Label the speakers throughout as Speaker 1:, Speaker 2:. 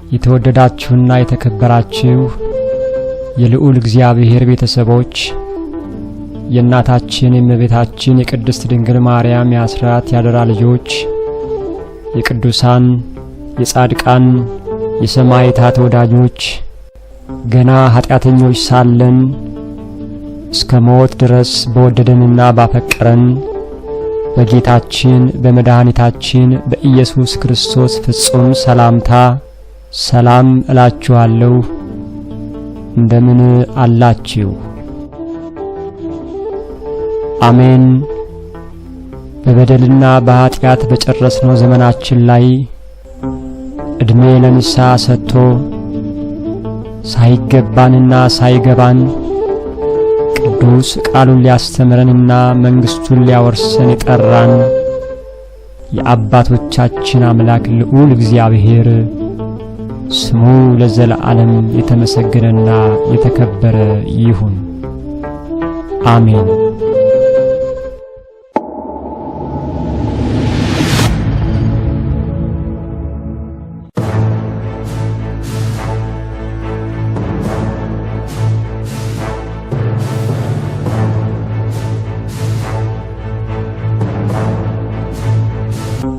Speaker 1: የተወደዳችሁና የተከበራችሁ የልዑል እግዚአብሔር ቤተሰቦች የእናታችን የእመቤታችን የቅድስት ድንግል ማርያም የአስራት ያደራ ልጆች የቅዱሳን የጻድቃን የሰማዕታት ወዳጆች ገና ኃጢአተኞች ሳለን እስከ ሞት ድረስ በወደደንና ባፈቀረን በጌታችን በመድኃኒታችን በኢየሱስ ክርስቶስ ፍጹም ሰላምታ ሰላም እላችኋለሁ። እንደምን አላችሁ? አሜን። በበደልና በኃጢአት በጨረስነው ዘመናችን ላይ ዕድሜ ለንስሐ ሰጥቶ ሳይገባንና ሳይገባን ቅዱስ ቃሉን ሊያስተምረንና መንግሥቱን ሊያወርሰን የጠራን የአባቶቻችን አምላክ ልዑል እግዚአብሔር ስሙ ለዘለዓለም የተመሰገነና የተከበረ ይሁን። አሜን።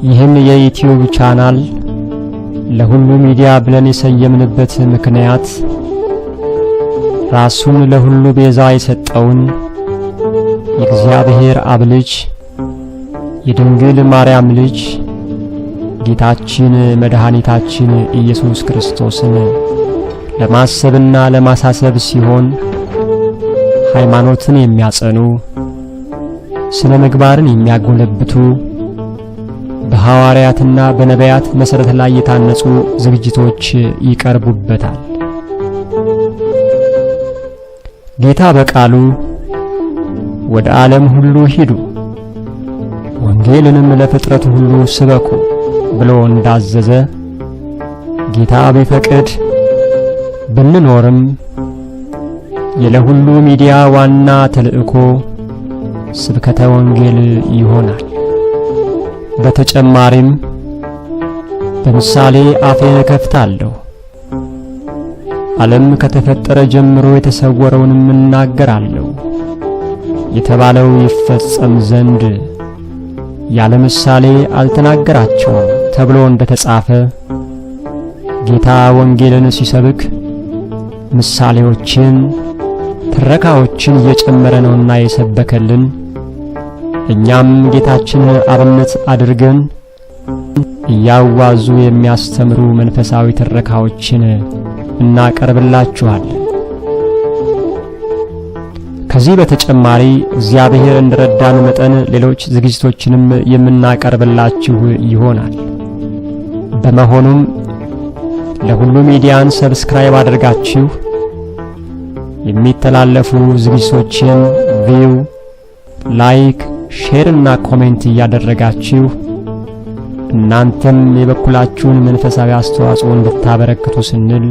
Speaker 1: ይህን የዩቲዩብ ቻናል ለሁሉ ሚዲያ ብለን የሰየምንበት ምክንያት ራሱን ለሁሉ ቤዛ የሰጠውን የእግዚአብሔር አብ ልጅ የድንግል ማርያም ልጅ ጌታችን መድኃኒታችን ኢየሱስ ክርስቶስን ለማሰብና ለማሳሰብ ሲሆን ሃይማኖትን የሚያጸኑ ስነ ምግባርን የሚያጎለብቱ በሐዋርያትና በነቢያት መሠረት ላይ የታነጹ ዝግጅቶች ይቀርቡበታል። ጌታ በቃሉ ወደ ዓለም ሁሉ ሂዱ ወንጌልንም ለፍጥረቱ ሁሉ ስበኩ ብሎ እንዳዘዘ ጌታ ቢፈቅድ ብንኖርም የለሁሉ ሚዲያ ዋና ተልእኮ ስብከተ ወንጌል ይሆናል። በተጨማሪም በምሳሌ አፌን እከፍታለሁ፣ ዓለም ከተፈጠረ ጀምሮ የተሰወረውንም እናገራለሁ የተባለው ይፈጸም ዘንድ ያለ ምሳሌ አልተናገራቸውም ተብሎ እንደተጻፈ ጌታ ወንጌልን ሲሰብክ ምሳሌዎችን ትረካዎችን እየጨመረ ነውና የሰበከልን። እኛም ጌታችን አብነት አድርገን እያዋዙ የሚያስተምሩ መንፈሳዊ ትረካዎችን እናቀርብላችኋለን። ከዚህ በተጨማሪ እግዚአብሔር እንደረዳን መጠን ሌሎች ዝግጅቶችንም የምናቀርብላችሁ ይሆናል። በመሆኑም ለሁሉ ሚዲያን ሰብስክራይብ አድርጋችሁ የሚተላለፉ ዝግጅቶችን ቪው፣ ላይክ፣ ሼር እና ኮሜንት እያደረጋችሁ እናንተም የበኩላችሁን መንፈሳዊ አስተዋጽኦ እንድታበረክቱ ስንል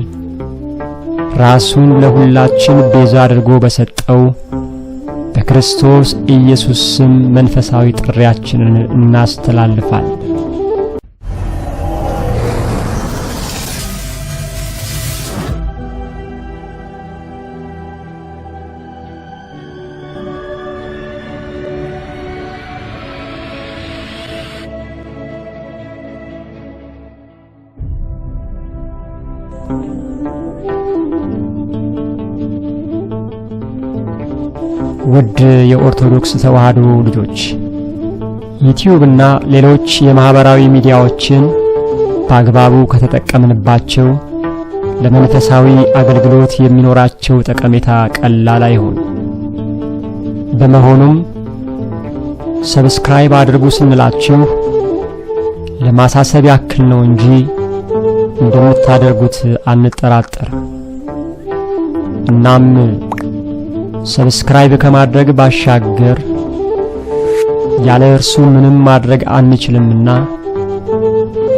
Speaker 1: ራሱን ለሁላችን ቤዛ አድርጎ በሰጠው በክርስቶስ ኢየሱስ ስም መንፈሳዊ ጥሪያችንን እናስተላልፋለን። ውድ የኦርቶዶክስ ተዋሕዶ ልጆች ዩቲዩብ እና ሌሎች የማህበራዊ ሚዲያዎችን በአግባቡ ከተጠቀምንባቸው ለመንፈሳዊ አገልግሎት የሚኖራቸው ጠቀሜታ ቀላል አይሆንም። በመሆኑም ሰብስክራይብ አድርጉ ስንላችሁ ለማሳሰብ ያክል ነው እንጂ እንደምታደርጉት አንጠራጠርም። እናም ሰብስክራይብ ከማድረግ ባሻገር ያለ እርሱ ምንም ማድረግ አንችልምና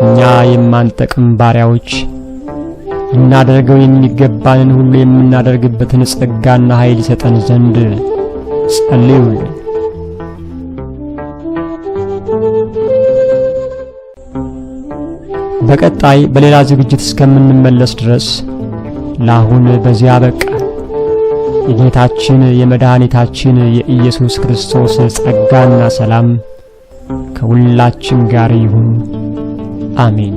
Speaker 1: እኛ የማንጠቅም ባሪያዎች እናደርገው የሚገባንን ሁሉ የምናደርግበትን ጸጋና ኃይል ይሰጠን ዘንድ ጸልዩልን። በቀጣይ በሌላ ዝግጅት እስከምንመለስ ድረስ ለአሁን በዚያ በቃ። የጌታችን የመድኃኒታችን የኢየሱስ ክርስቶስ ጸጋና ሰላም ከሁላችን ጋር ይሁን። አሜን።